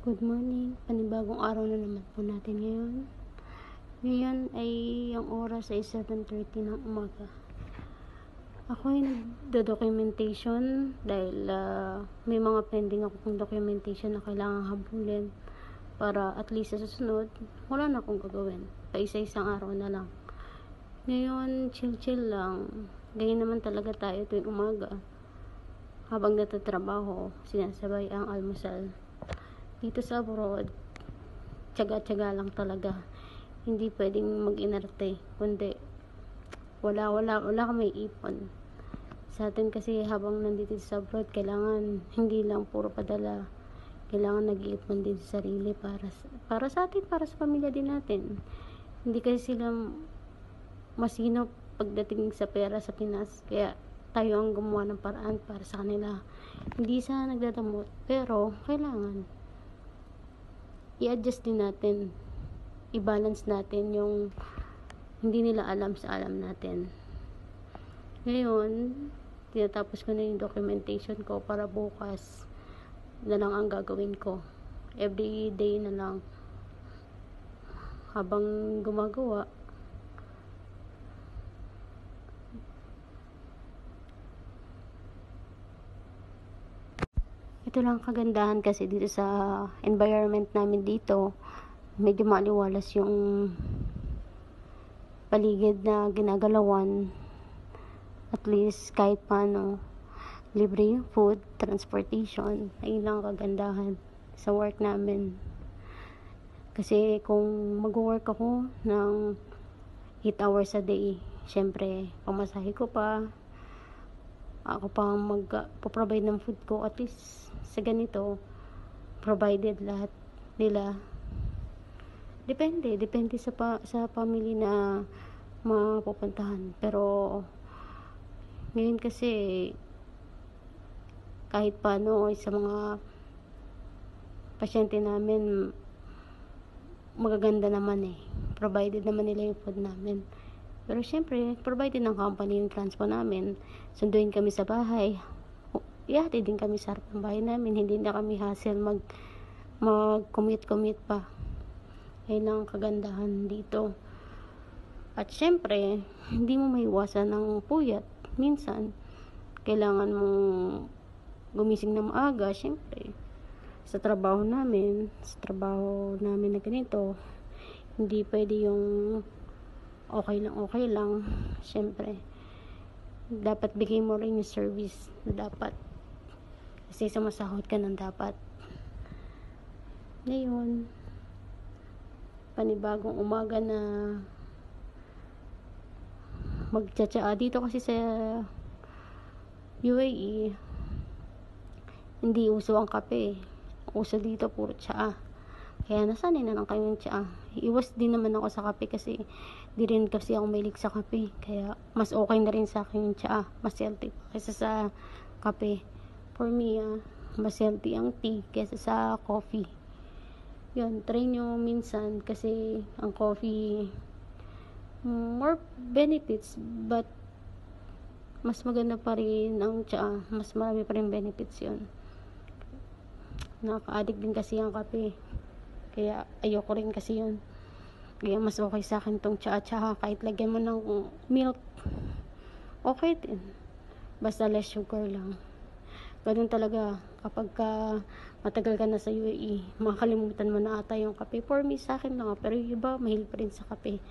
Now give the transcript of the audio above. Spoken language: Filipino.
Good morning, panibagong araw na naman po natin ngayon. Ngayon ay ang oras ay 7:30 ng umaga. Ako ay nagdo-documentation dahil may mga pending akong documentation na kailangang habulin para at least sa susunod, wala na akong gagawin. Pa isa-isang araw na lang. Ngayon, chill-chill lang. Ganyan naman talaga tayo tuwing umaga. Habang natatrabaho, sinasabay ang almusal. Dito sa abroad, tiyaga-tiyaga lang talaga. Hindi pwedeng mag-inarte, kundi wala kang may ipon. Sa atin kasi habang nandito sa abroad, kailangan hindi lang puro padala. Kailangan nag-iipon din sa sarili para sa atin, para sa pamilya din natin. Hindi kasi sila masinop pagdating sa pera sa Pinas. Kaya tayo ang gumawa ng paraan para sa kanila. Hindi sa nagdadamot, pero kailangan i-adjust din natin, i-balance natin yung hindi nila alam sa alam natin. Ngayon, tinatapos ko na yung documentation ko para bukas na lang ang gagawin ko. Every day na lang. Habang gumagawa, ito lang kagandahan kasi dito sa environment namin dito, medyo maliwalas yung paligid na ginagalawan. At least kahit paano libre yung food, transportation. Ayun lang kagandahan sa work namin. Kasi kung mag-work ako ng 8 hours a day, syempre pamasahe ko pa, ako pa mag-provide ng food ko. At least sa ganito, provided lahat nila. Depende sa family na mapupuntahan. Pero ngayon kasi kahit paano sa mga pasyente namin magaganda naman provided naman nila yung food namin. Pero syempre provided ng company yung transport namin. Sunduin kami sa bahay, ihatid din kami sa harap ng bahay namin. Hindi na kami hassle mag-commute pa. Ayun lang ang kagandahan dito. At syempre hindi mo maiwasan ng puyat. Minsan kailangan mong gumising na maaga. Syempre sa trabaho namin na ganito, hindi pwede yung okay lang. Syempre dapat bigay mo rin yung service na dapat, kasi sumasahod ka ng dapat. Ngayon, panibagong umaga na magtsatsaa dito kasi sa UAE, hindi uso ang kape. Uso dito puro tsaa. Kaya nasanay na lang kami ng tsaa. Iwas din naman ako sa kape kasi di rin kasi ako mahilig sa kape. Kaya mas okay na rin sa akin yung tsaa. Mas healthy kaysa sa kape. For me, mas healthy ang tea kaysa sa coffee. Yun, try nyo minsan kasi ang coffee more benefits, but mas maganda pa rin ang tsaa. Mas marami pa rin benefits yun. Nakaka-addict din kasi ang kape. Kaya ayoko rin kasi yun. Kaya mas okay sa akin tong tsaa. Kahit lagyan mo ng milk, okay din. Basta less sugar lang. Ganun talaga. Kapag matagal ka na sa UAE, makakalimutan mo na ata yung kape. For me, sa akin lang. Pero yung iba, mahilig pa rin sa kape.